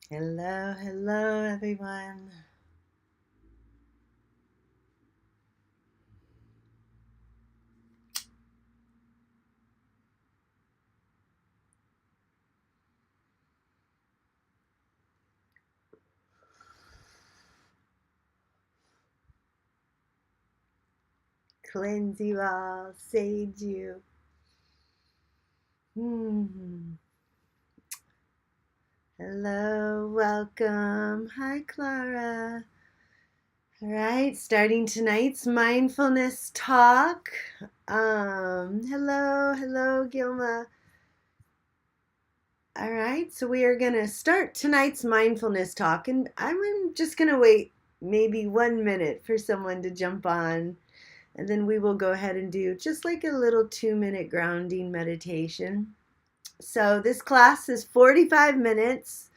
Hello, hello, everyone. Cleanse you all, sage you. Hmm. Hello, welcome. Hi, Clara. All right, starting tonight's mindfulness talk. Hello, Gilma. All right, so we are going to start tonight's mindfulness talk, and I'm just going to wait maybe 1 minute for someone to jump on. And then we will go ahead and do just like a little 2 minute grounding meditation. So this class is 45 minutes,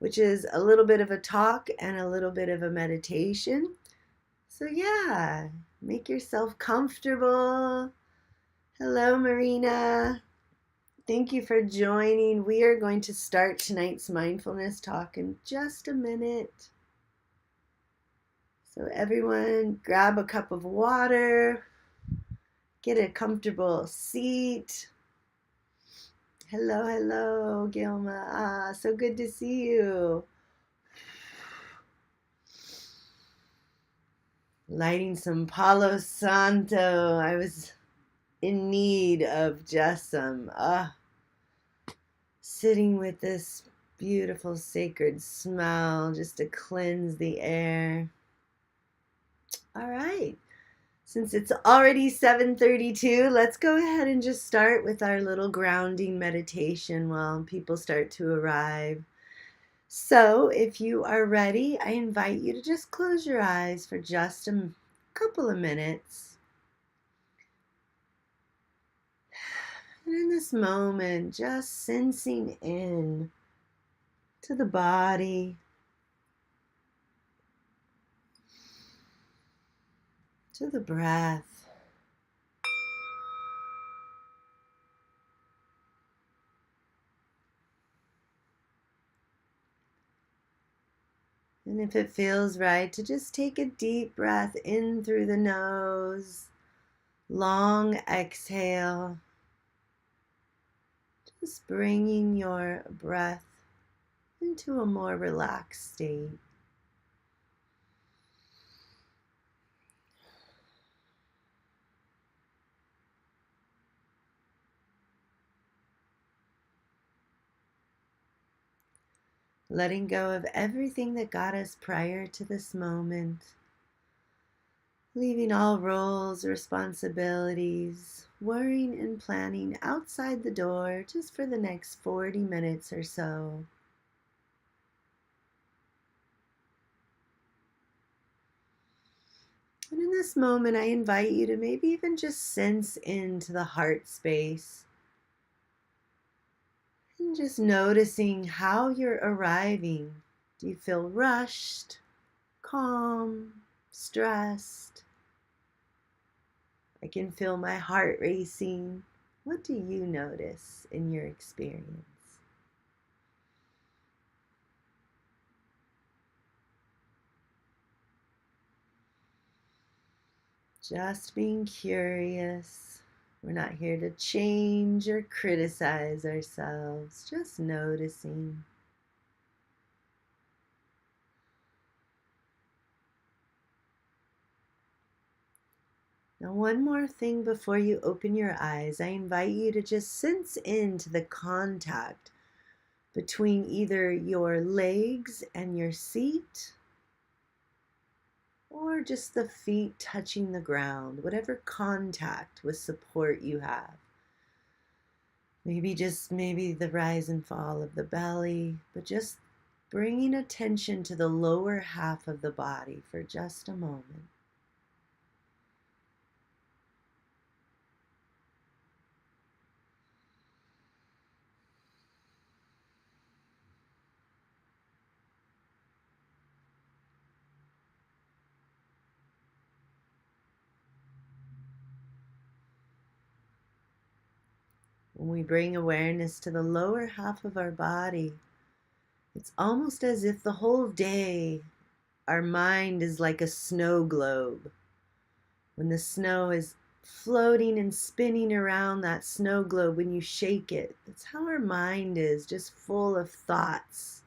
which is a little bit of a talk and a little bit of a meditation. So yeah, make yourself comfortable. Hello, Marina. Thank you for joining. We are going to start tonight's mindfulness talk in just a minute. So everyone grab a cup of water, get a comfortable seat. Hello, Gilma. So good to see you. Lighting some Palo Santo. I was in need of just some sitting with this beautiful sacred smell just to cleanse the air. All right. Since it's already 7:32, let's go ahead and just start with our little grounding meditation while people start to arrive. So, if you are ready, I invite you to just close your eyes for just a couple of minutes. And in this moment, just sensing in to the body, to the breath. And if it feels right, to just take a deep breath in through the nose, long exhale, just bringing your breath into a more relaxed state. Letting go of everything that got us prior to this moment. Leaving all roles, responsibilities, worrying and planning outside the door just for the next 40 minutes or so. And in this moment, I invite you to maybe even just sense into the heart space and just noticing how you're arriving. Do you feel rushed, calm, stressed? I can feel my heart racing. What do you notice in your experience? Just being curious. We're not here to change or criticize ourselves, just noticing. Now, one more thing before you open your eyes, I invite you to just sense into the contact between either your legs and your seat, or just the feet touching the ground, whatever contact with support you have. Maybe the rise and fall of the belly, but just bringing attention to the lower half of the body for just a moment. When we bring awareness to the lower half of our body, It's almost as if the whole day our mind is like a snow globe. When the snow is floating and spinning around that snow globe, when you shake it, that's how our mind is, just full of thoughts,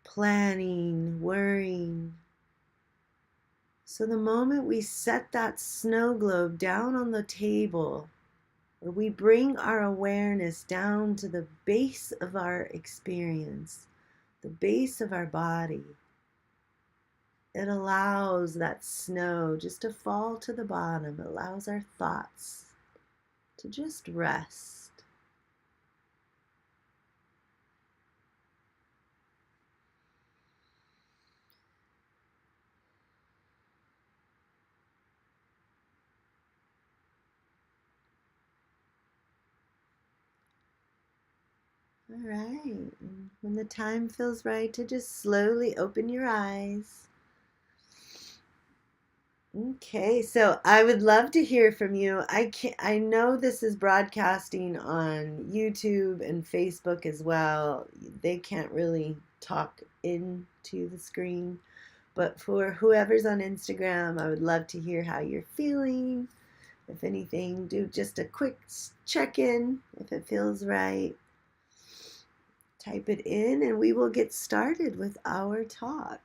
planning, worrying. So the moment we set that snow globe down on the table, or we bring our awareness down to the base of our experience, the base of our body, it allows that snow just to fall to the bottom. It allows our thoughts to just rest. All right. And when the time feels right, to just slowly open your eyes. Okay, so I would love to hear from you. I know this is broadcasting on YouTube and Facebook as well. They can't really talk into the screen, but for whoever's on Instagram, I would love to hear how you're feeling. If anything, do just a quick check-in if it feels right. Type it in and we will get started with our talk.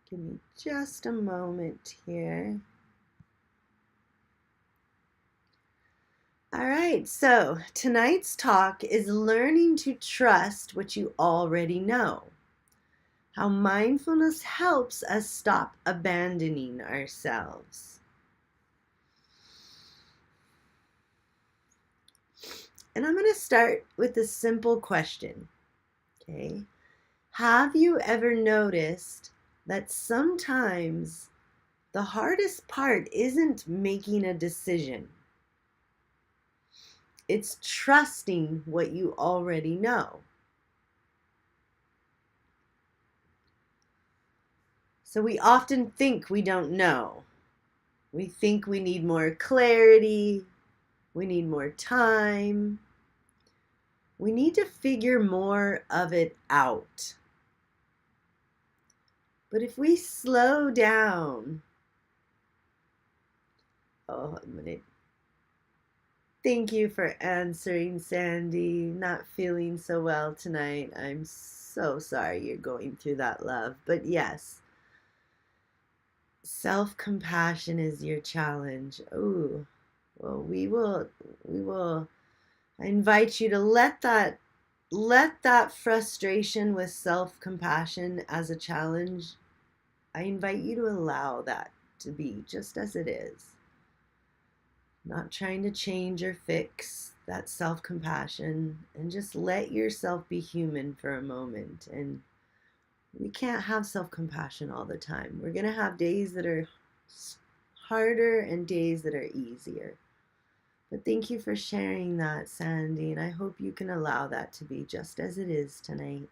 Give me just a moment here. All right, so tonight's talk is learning to trust what you already know. How mindfulness helps us stop abandoning ourselves. And I'm going to start with a simple question. Okay. Have you ever noticed that sometimes the hardest part isn't making a decision? It's trusting what you already know. So we often think we don't know. We think we need more clarity. We need more time. We need to figure more of it out. But if we slow down, thank you for answering, Sandy. Not feeling so well tonight. I'm so sorry you're going through that, love. But yes, self-compassion is your challenge. Oh, well, we will. I invite you to let that frustration with self-compassion as a challenge. I invite you to allow that to be just as it is. Not trying to change or fix that self-compassion, and just let yourself be human for a moment. And we can't have self-compassion all the time. We're going to have days that are harder and days that are easier. But thank you for sharing that, Sandy, and I hope you can allow that to be just as it is tonight.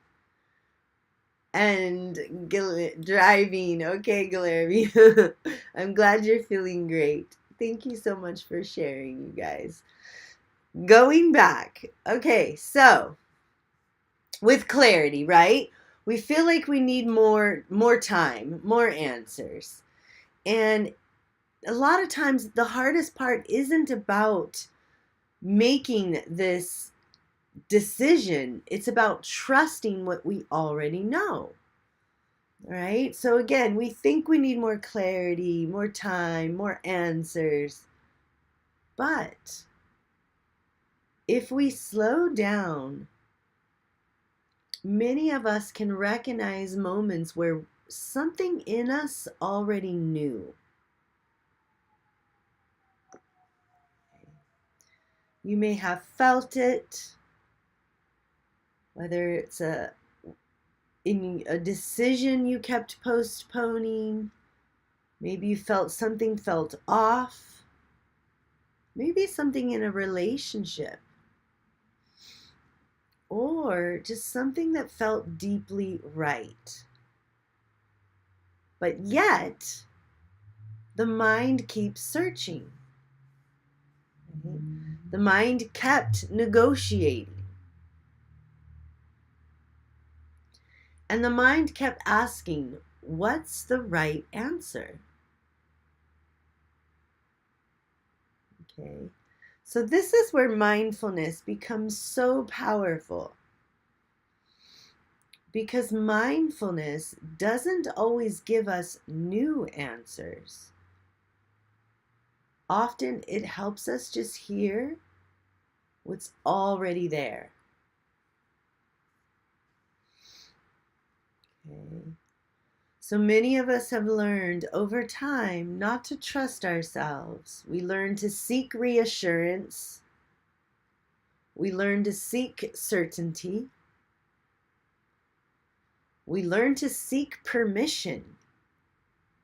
And driving. Okay, Guilherme. I'm glad you're feeling great. Thank you so much for sharing, you guys. Going back. Okay, so with clarity, right? We feel like we need more time, more answers. And a lot of times the hardest part isn't about making this decision. It's about trusting what we already know. Right? So again, we think we need more clarity, more time, more answers. But if we slow down, many of us can recognize moments where something in us already knew. You may have felt it, whether it's in a decision you kept postponing. Maybe you felt something felt off. Maybe something in a relationship. Or just something that felt deeply right. But yet, the mind keeps searching. Right? The mind kept negotiating. And the mind kept asking, what's the right answer? Okay. So this is where mindfulness becomes so powerful. Because mindfulness doesn't always give us new answers. Often it helps us just hear what's already there. Okay. So many of us have learned over time not to trust ourselves. We learn to seek reassurance. We learn to seek certainty. We learn to seek permission.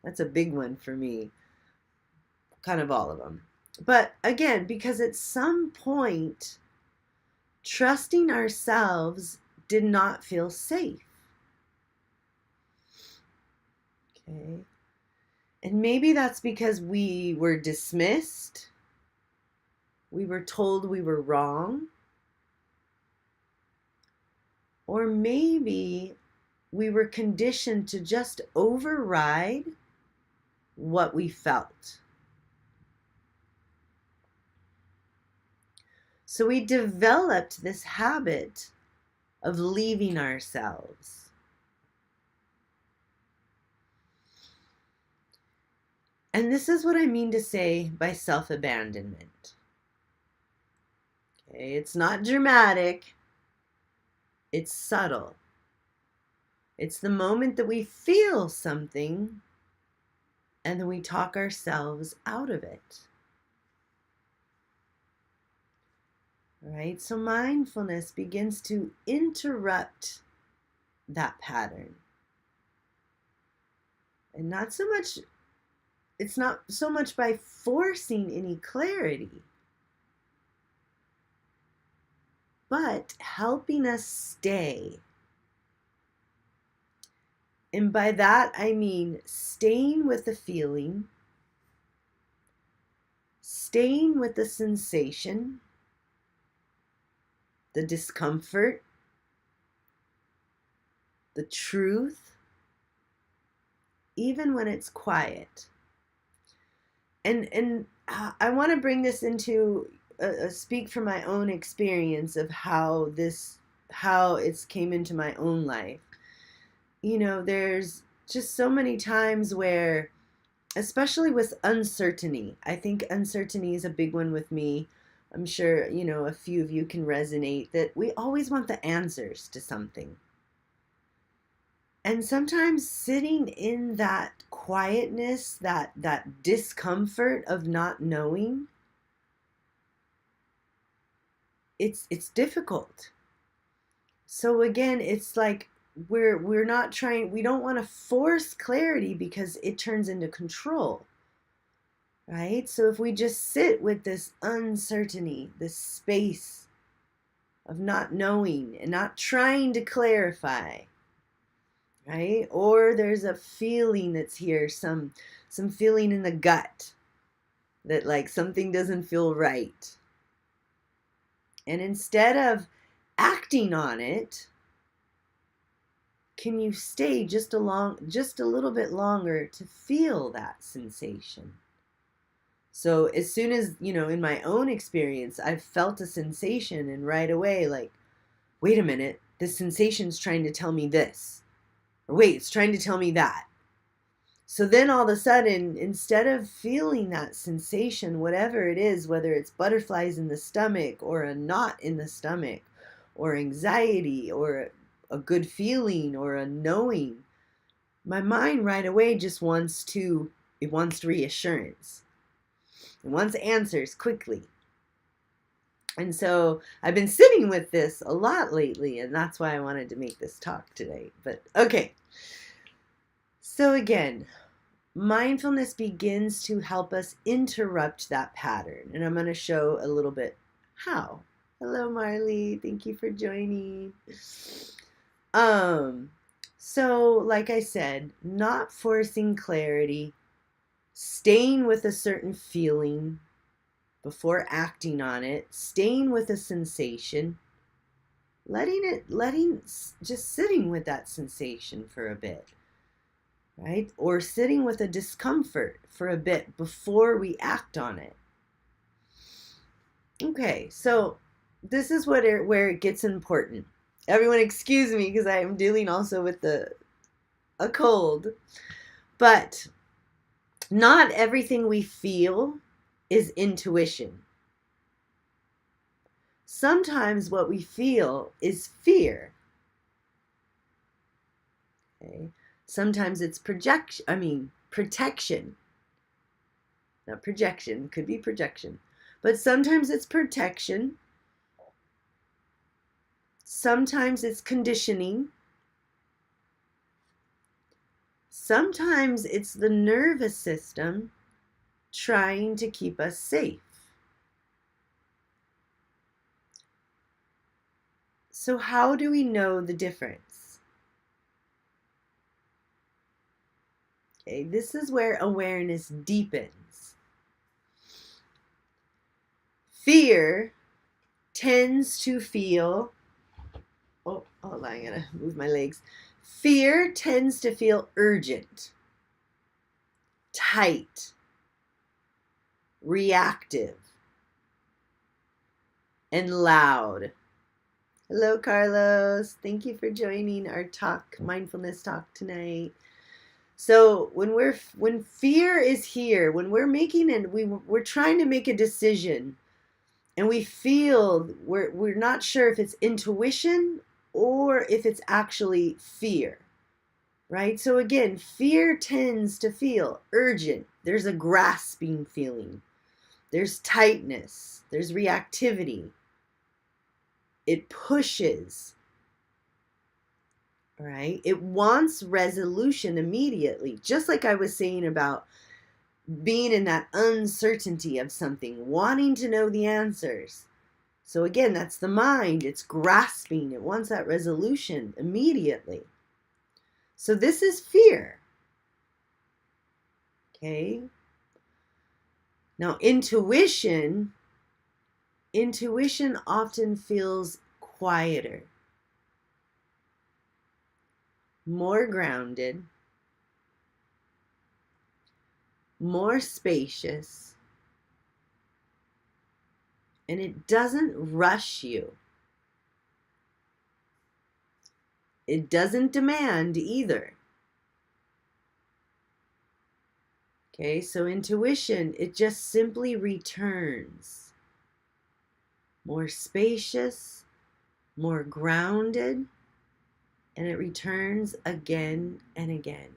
That's a big one for me. Kind of all of them. But again, because at some point, trusting ourselves did not feel safe. Okay. And maybe that's because we were dismissed. We were told we were wrong. Or maybe we were conditioned to just override what we felt. So we developed this habit of leaving ourselves. And this is what I mean to say by self-abandonment. Okay, it's not dramatic, it's subtle. It's the moment that we feel something and then we talk ourselves out of it. Right? So mindfulness begins to interrupt that pattern. And not so much, it's not so much by forcing any clarity, but helping us stay. And by that, I mean staying with the feeling, staying with the sensation, the discomfort, the truth, even when it's quiet. And I want to bring this into speak from my own experience of how it's came into my own life. You know, there's just so many times where, especially with uncertainty, I think uncertainty is a big one with me. I'm sure, you know, a few of you can resonate that we always want the answers to something. And sometimes sitting in that quietness, that discomfort of not knowing, it's difficult. So again, it's like we're not trying, we don't want to force clarity because it turns into control. Right? So if we just sit with this uncertainty, this space of not knowing and not trying to clarify, right? Or there's a feeling that's here, some feeling in the gut that like something doesn't feel right. And instead of acting on it, can you stay just a little bit longer to feel that sensation? So as soon as, you know, in my own experience, I've felt a sensation and right away, like, wait a minute, this sensation's trying to tell me this. Or wait, it's trying to tell me that. So then all of a sudden, instead of feeling that sensation, whatever it is, whether it's butterflies in the stomach or a knot in the stomach or anxiety or a good feeling or a knowing, my mind right away just wants reassurance. It wants answers quickly. And so I've been sitting with this a lot lately, and that's why I wanted to make this talk today. But okay. So again, mindfulness begins to help us interrupt that pattern. And I'm going to show a little bit how. Hello, Marley. Thank you for joining. So like I said, not forcing clarity, staying with a certain feeling, before acting on it, staying with a sensation, just sitting with that sensation for a bit, right? Or sitting with a discomfort for a bit before we act on it. Okay, so this is where it gets important. Everyone excuse me because I am dealing also with a cold. But not everything we feel is intuition. Sometimes what we feel is fear. Okay? Sometimes it's protection. Not projection, could be projection. But sometimes it's protection. Sometimes it's conditioning. Sometimes it's the nervous system trying to keep us safe. So how do we know the difference? Okay, this is where awareness deepens. Fear tends to feel, hold on, I gotta move my legs. Fear tends to feel urgent, tight, reactive, and loud. Hello, Carlos. Thank you for joining our mindfulness talk tonight. So when fear is here, when we're trying to make a decision, and we feel we're not sure if it's intuition or if it's actually fear, right? So again, fear tends to feel urgent. There's a grasping feeling. There's tightness. There's reactivity. It pushes, right? It wants resolution immediately, just like I was saying about being in that uncertainty of something, wanting to know the answers. So again, that's the mind. It's grasping. It wants that resolution immediately. So this is fear. Okay. Now, intuition often feels quieter, more grounded, more spacious, and it doesn't rush you. It doesn't demand either. Okay, so intuition, it just simply returns. More spacious, more grounded, and it returns again and again.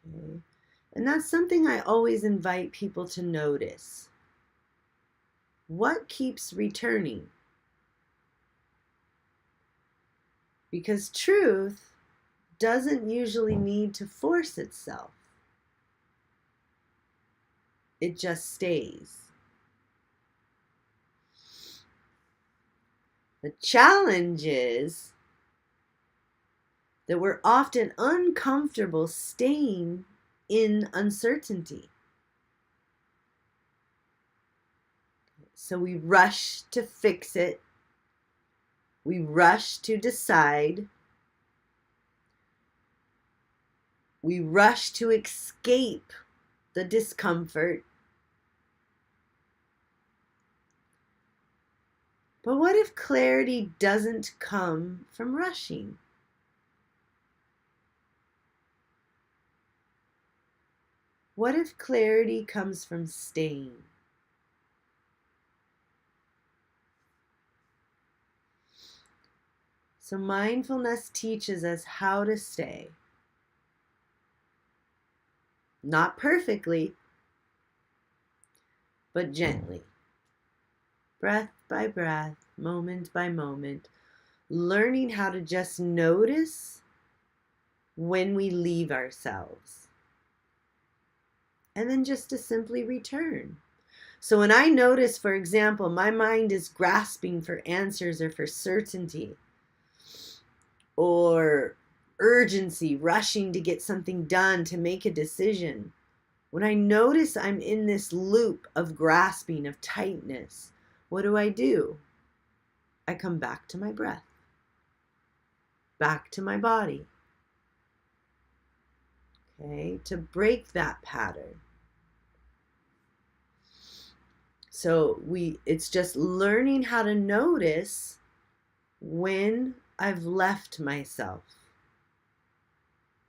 Okay. And that's something I always invite people to notice. What keeps returning? Because truth doesn't usually need to force itself. It just stays. The challenge is that we're often uncomfortable staying in uncertainty. So we rush to fix it. We rush to decide. We rush to escape the discomfort. But what if clarity doesn't come from rushing? What if clarity comes from staying? So mindfulness teaches us how to stay. Not perfectly, but gently. Breath by breath, moment by moment, learning how to just notice when we leave ourselves. And then just to simply return. So when I notice, for example, my mind is grasping for answers or for certainty or urgency, rushing to get something done, to make a decision. When I notice I'm in this loop of grasping, of tightness, what do? I come back to my breath, back to my body, okay, to break that pattern. So it's just learning how to notice when I've left myself,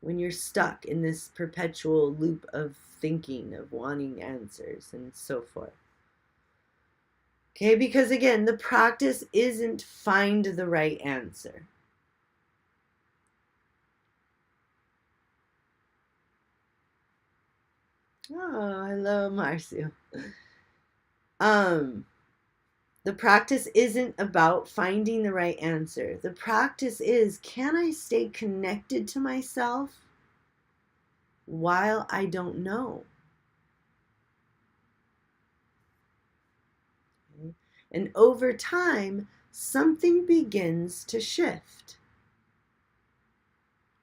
when you're stuck in this perpetual loop of thinking, of wanting answers, and so forth. Okay, because again, the practice isn't find the right answer. Oh, hello, Marcio. The practice isn't about finding the right answer. The practice is, can I stay connected to myself while I don't know? Okay. And over time, something begins to shift.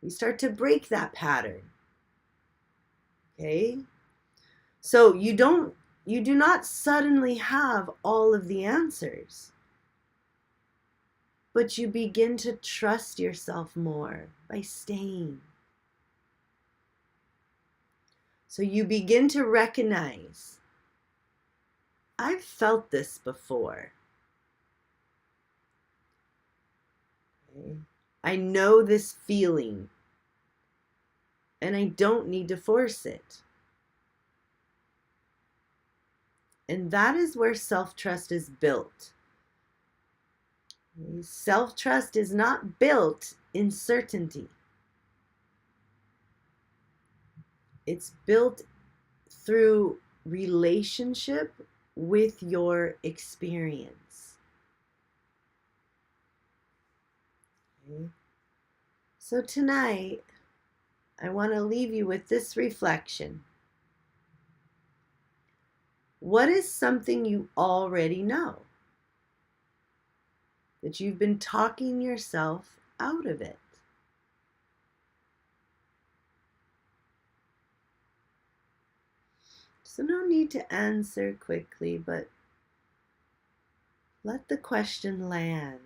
We start to break that pattern. Okay? So you do not suddenly have all of the answers, but you begin to trust yourself more by staying. So you begin to recognize, I've felt this before. Okay? I know this feeling, and I don't need to force it. And that is where self-trust is built. Okay? Self-trust is not built in certainty. It's built through relationship with your experience. Okay? So tonight, I want to leave you with this reflection. What is something you already know that you've been talking yourself out of it? So no need to answer quickly, but let the question land.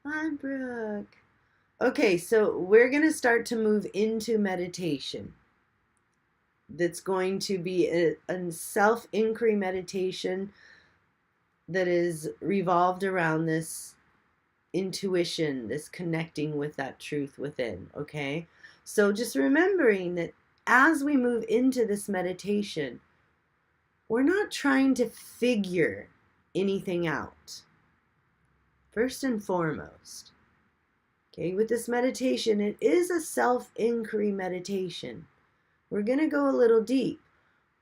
Hi, Brooke. Okay, so we're going to start to move into meditation. That's going to be a self-inquiry meditation that is revolved around this intuition, this connecting with that truth within, okay? So just remembering that as we move into this meditation, we're not trying to figure anything out, first and foremost. Okay, with this meditation, it is a self-inquiry meditation. We're going to go a little deep,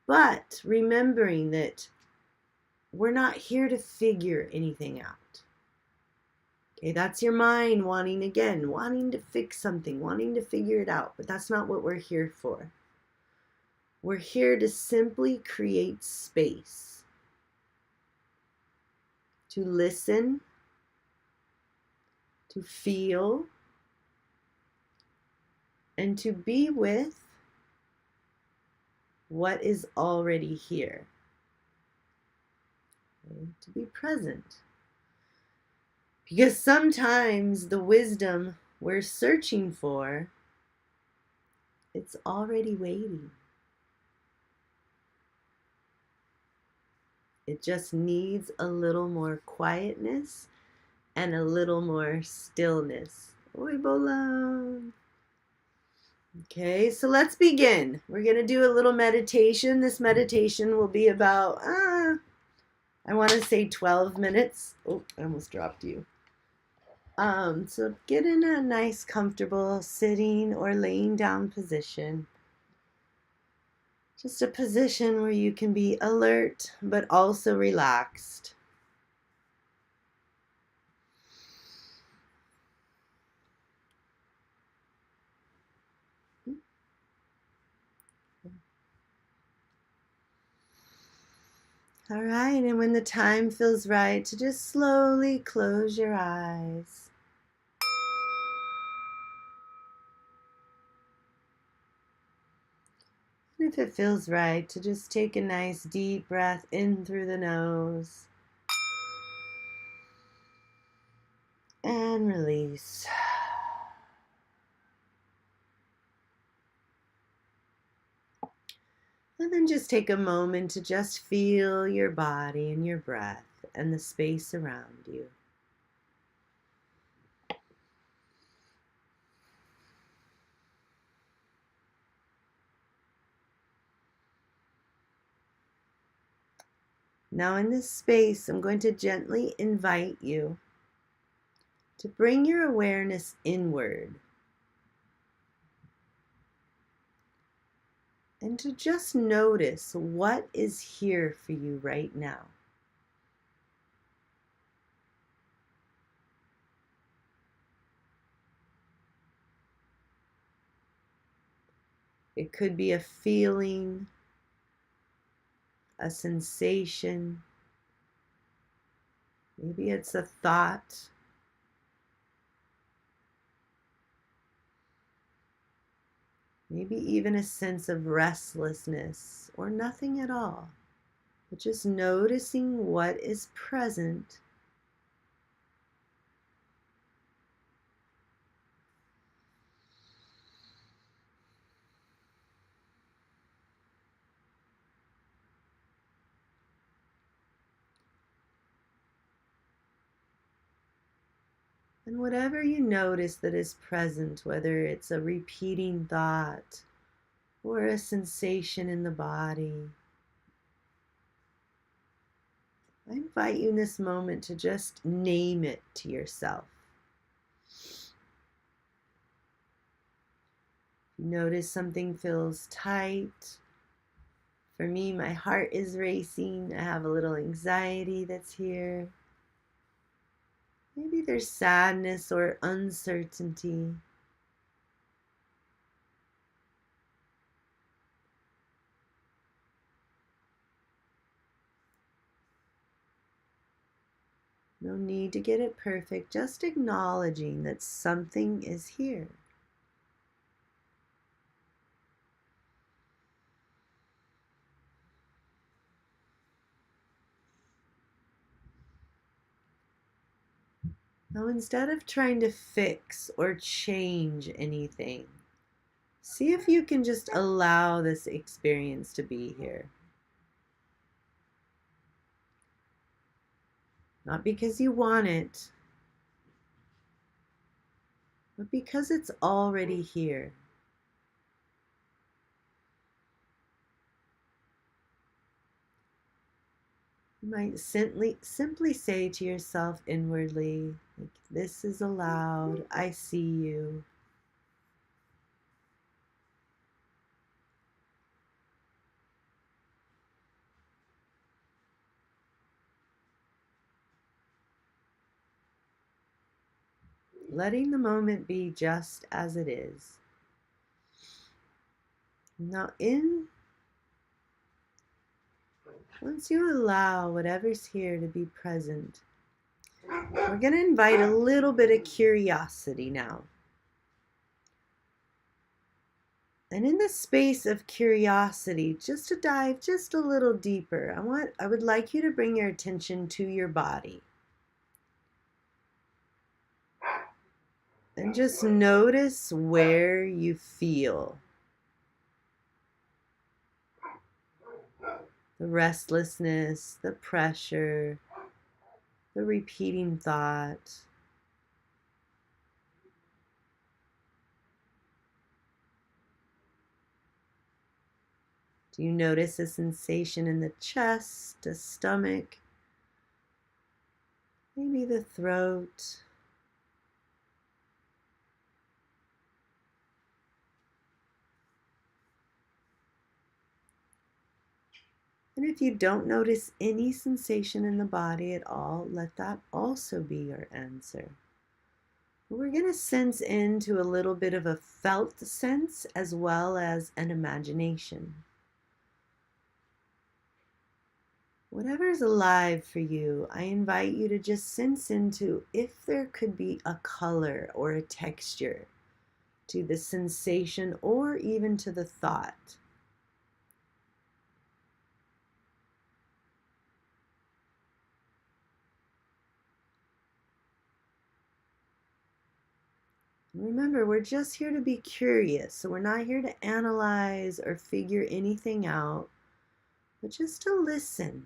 but remembering that we're not here to figure anything out. Okay, that's your mind wanting to fix something, wanting to figure it out, but that's not what we're here for. We're here to simply create space, to listen, to feel, and to be with what is already here. Okay, to be present. Because sometimes the wisdom we're searching for, it's already waiting. It just needs a little more quietness and a little more stillness. Oi, Bolam. Okay, so let's begin. We're going to do a little meditation. This meditation will be about, I want to say 12 minutes. Oh, I almost dropped you. So get in a nice, comfortable sitting or laying down position. Just a position where you can be alert, but also relaxed. All right, and when the time feels right, to just slowly close your eyes. And if it feels right, to just take a nice deep breath in through the nose and release. And then just take a moment to just feel your body and your breath and the space around you. Now in this space, I'm going to gently invite you to bring your awareness inward and to just notice what is here for you right now. It could be a feeling, a sensation, maybe it's a thought, maybe even a sense of restlessness or nothing at all, but just noticing what is present. And whatever you notice that is present, whether it's a repeating thought or a sensation in the body, I invite you in this moment to just name it to yourself. You notice something feels tight. For me, my heart is racing. I have a little anxiety that's here. Maybe there's sadness or uncertainty. No need to get it perfect, just acknowledging that something is here. Now, instead of trying to fix or change anything, see if you can just allow this experience to be here. Not because you want it, but because it's already here. You might simply say to yourself inwardly, like, this is allowed, I see you. Letting the moment be just as it is. Now, once you allow whatever's here to be present, we're going to invite a little bit of curiosity now. And in the space of curiosity, just to dive just a little deeper, I would like you to bring your attention to your body. And just notice where you feel the restlessness, the pressure, the repeating thought. Do you notice a sensation in the chest, the stomach, maybe the throat? And if you don't notice any sensation in the body at all, let that also be your answer. We're going to sense into a little bit of a felt sense as well as an imagination. Whatever's alive for you, I invite you to just sense into if there could be a color or a texture to the sensation or even to the thought. Remember, we're just here to be curious, so we're not here to analyze or figure anything out, but just to listen.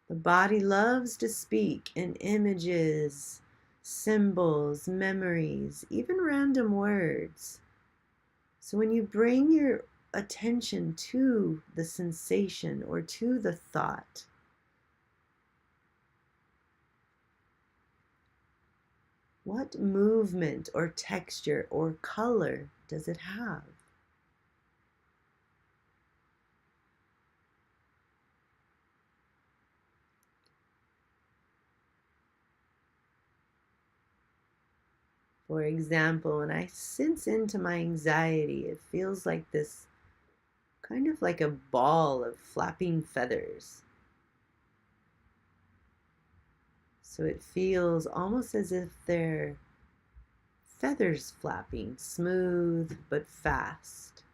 The body loves to speak in images, symbols, memories, even random words. So when you bring your attention to the sensation or to the thought, what movement or texture or color does it have? For example, when I sense into my anxiety, it feels like this kind of like a ball of flapping feathers. So it feels almost as if they're feathers flapping, smooth but fast.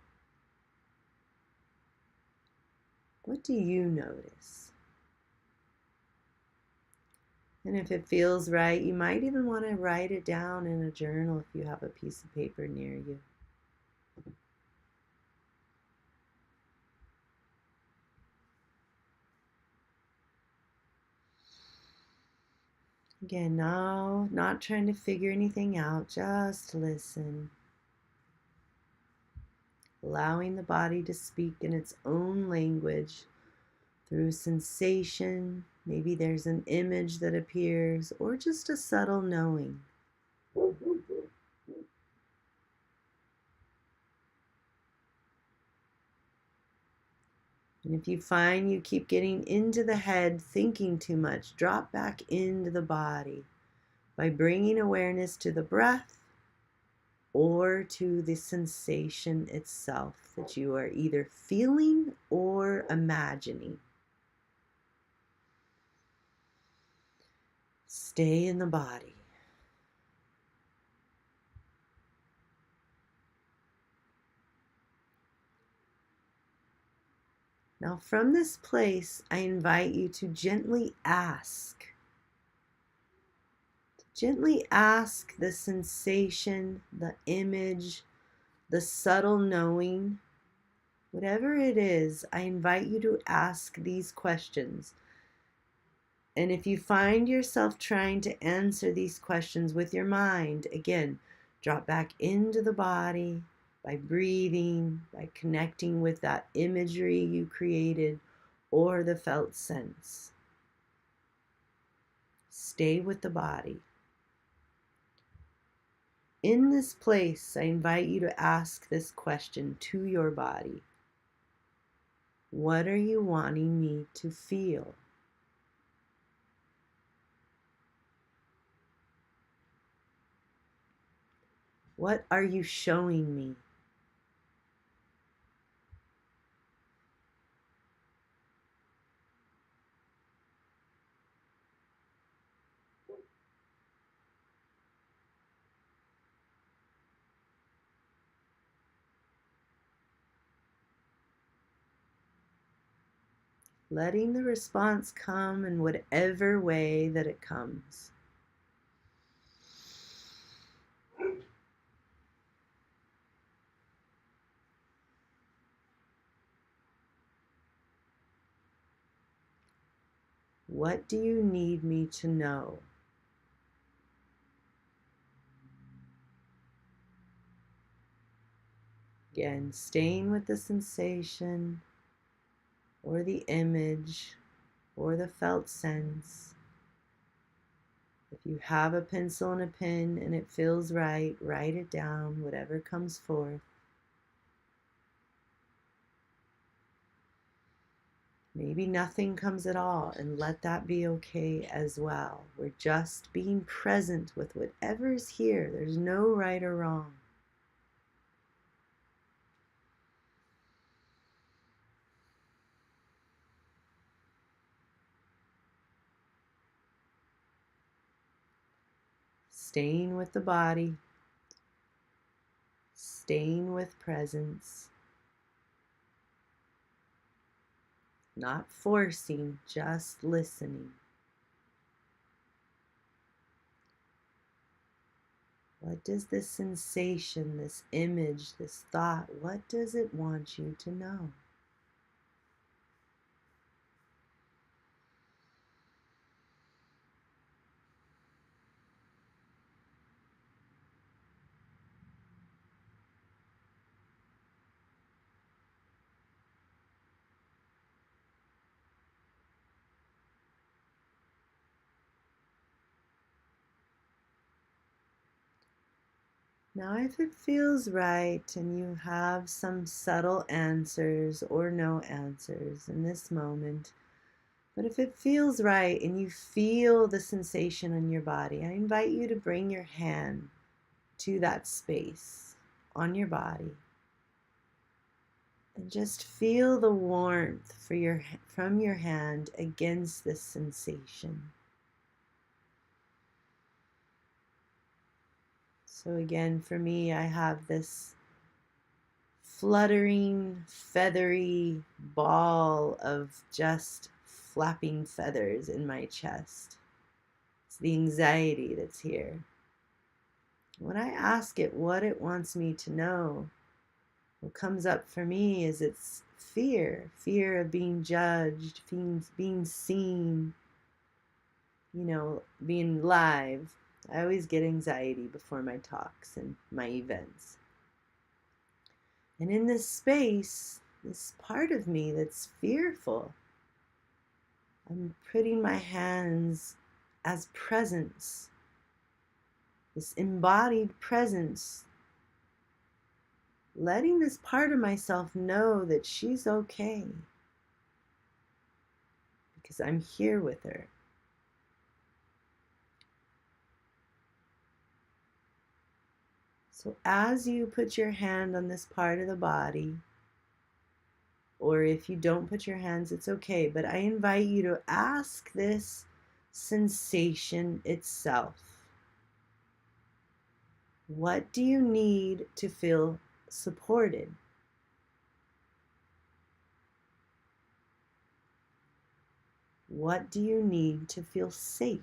What do you notice? And if it feels right, you might even want to write it down in a journal if you have a piece of paper near you. Again, now, not trying to figure anything out, just listen. Allowing the body to speak in its own language through sensation. Maybe there's an image that appears, or just a subtle knowing. And if you find you keep getting into the head, thinking too much, drop back into the body by bringing awareness to the breath or to the sensation itself that you are either feeling or imagining. Stay in the body. Now, from this place, I invite you to gently ask. Gently ask the sensation, the image, the subtle knowing, whatever it is, I invite you to ask these questions. And if you find yourself trying to answer these questions with your mind, again, drop back into the body by breathing, by connecting with that imagery you created or the felt sense. Stay with the body. In this place, I invite you to ask this question to your body. What are you wanting me to feel? What are you showing me? Letting the response come in whatever way that it comes. What do you need me to know? Again, staying with the sensation or the image or the felt sense. If you have a pencil and a pen and it feels right, write it down, whatever comes forth. Maybe nothing comes at all, and let that be okay as well. We're just being present with whatever's here. There's no right or wrong. staying with the body, staying with presence, not forcing, just listening. What does this sensation, this image, this thought, what does it want you to know? Now, if it feels right and you have some subtle answers or no answers in this moment, but if it feels right and you feel the sensation in your body, I invite you to bring your hand to that space on your body and just feel the warmth from your hand against this sensation. So again, for me, I have this fluttering, feathery ball of just flapping feathers in my chest. It's the anxiety that's here. When I ask it what it wants me to know, what comes up for me is its fear of being judged, being seen, being live. I always get anxiety before my talks and my events. And in this space, this part of me that's fearful, I'm putting my hands as presence, this embodied presence, letting this part of myself know that she's okay because I'm here with her. So as you put your hand on this part of the body, or if you don't put your hands, it's okay, but I invite you to ask this sensation itself, what do you need to feel supported? What do you need to feel safe?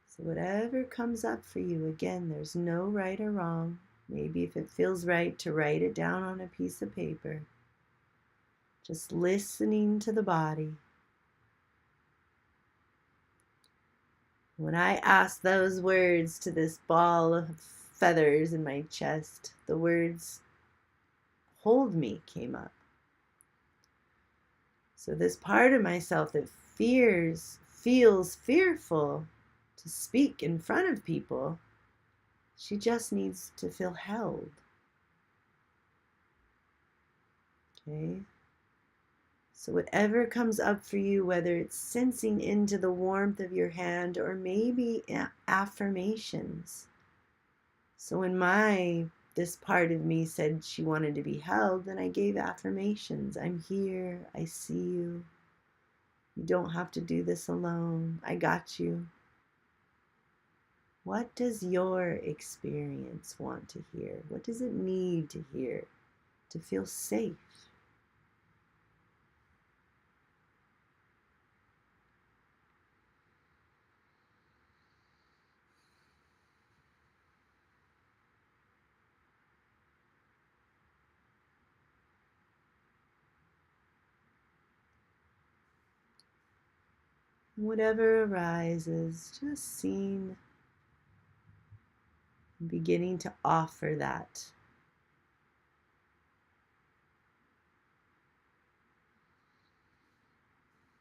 So whatever comes up for you, again, there's no right or wrong. Maybe if it feels right to write it down on a piece of paper. Just listening to the body. When I asked those words to this ball of feathers in my chest, the words hold me came up. So this part of myself that feels fearful to speak in front of people, she just needs to feel held. Okay? So whatever comes up for you, whether it's sensing into the warmth of your hand or maybe affirmations. So when this part of me said she wanted to be held, then I gave affirmations. I'm here. I see you. You don't have to do this alone. I got you. What does your experience want to hear? What does it need to hear to feel safe? Whatever arises, just seeing, beginning to offer that.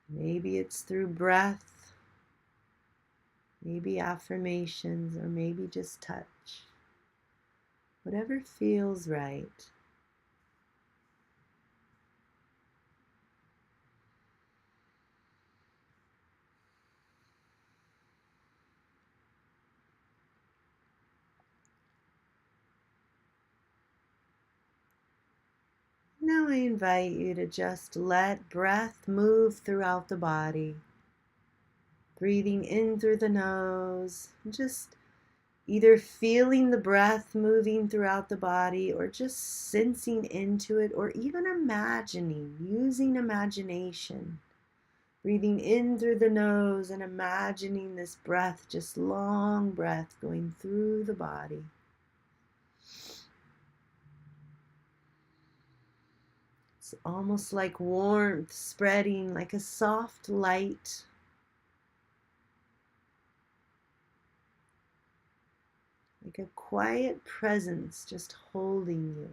Maybe it's through breath, maybe affirmations, or maybe just touch. Whatever feels right. now I invite you to just let breath move throughout the body. Breathing in through the nose, just either feeling the breath moving throughout the body or just sensing into it, or even imagining, using imagination. Breathing in through the nose and imagining this breath, just long breath going through the body. It's almost like warmth spreading, like a soft light. Like a quiet presence just holding you.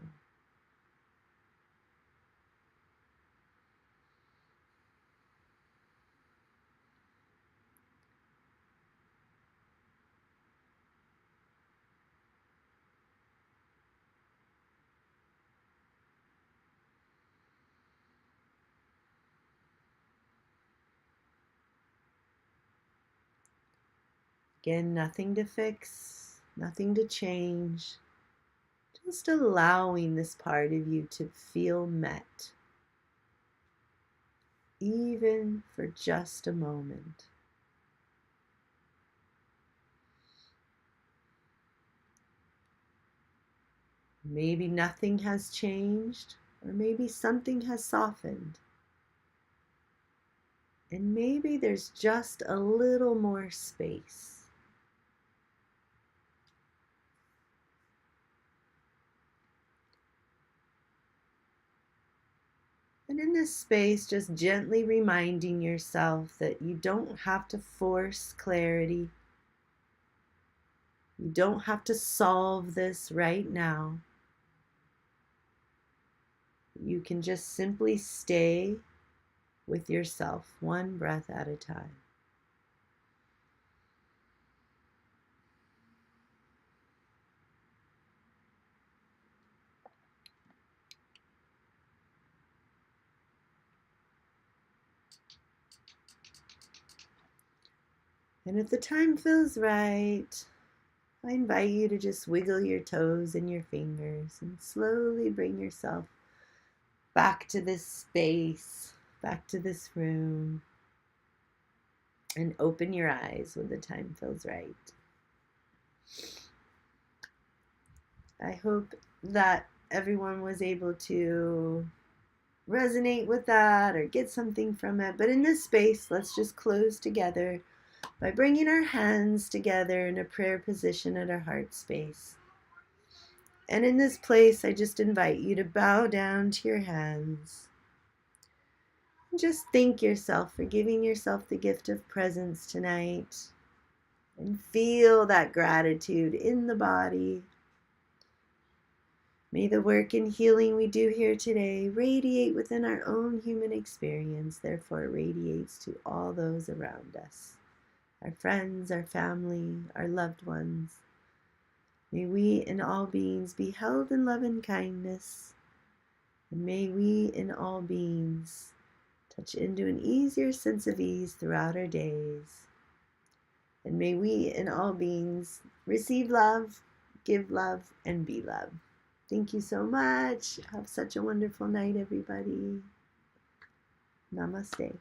Again, nothing to fix, nothing to change. Just allowing this part of you to feel met, even for just a moment. Maybe nothing has changed, or maybe something has softened. And maybe there's just a little more space. And in this space, just gently reminding yourself that you don't have to force clarity. You don't have to solve this right now. You can just simply stay with yourself, one breath at a time. And if the time feels right, I invite you to just wiggle your toes and your fingers and slowly bring yourself back to this space, back to this room, and open your eyes when the time feels right. I hope that everyone was able to resonate with that or get something from it. But in this space, let's just close together by bringing our hands together in a prayer position at our heart space. And in this place, I just invite you to bow down to your hands. And just thank yourself for giving yourself the gift of presence tonight. And feel that gratitude in the body. May the work and healing we do here today radiate within our own human experience, therefore it radiates to all those around us, our friends, our family, our loved ones. May we and all beings be held in love and kindness, and may we and all beings touch into an easier sense of ease throughout our days. And may we and all beings receive love, give love, and be love. Thank you so much. Have such a wonderful night, everybody. Namaste.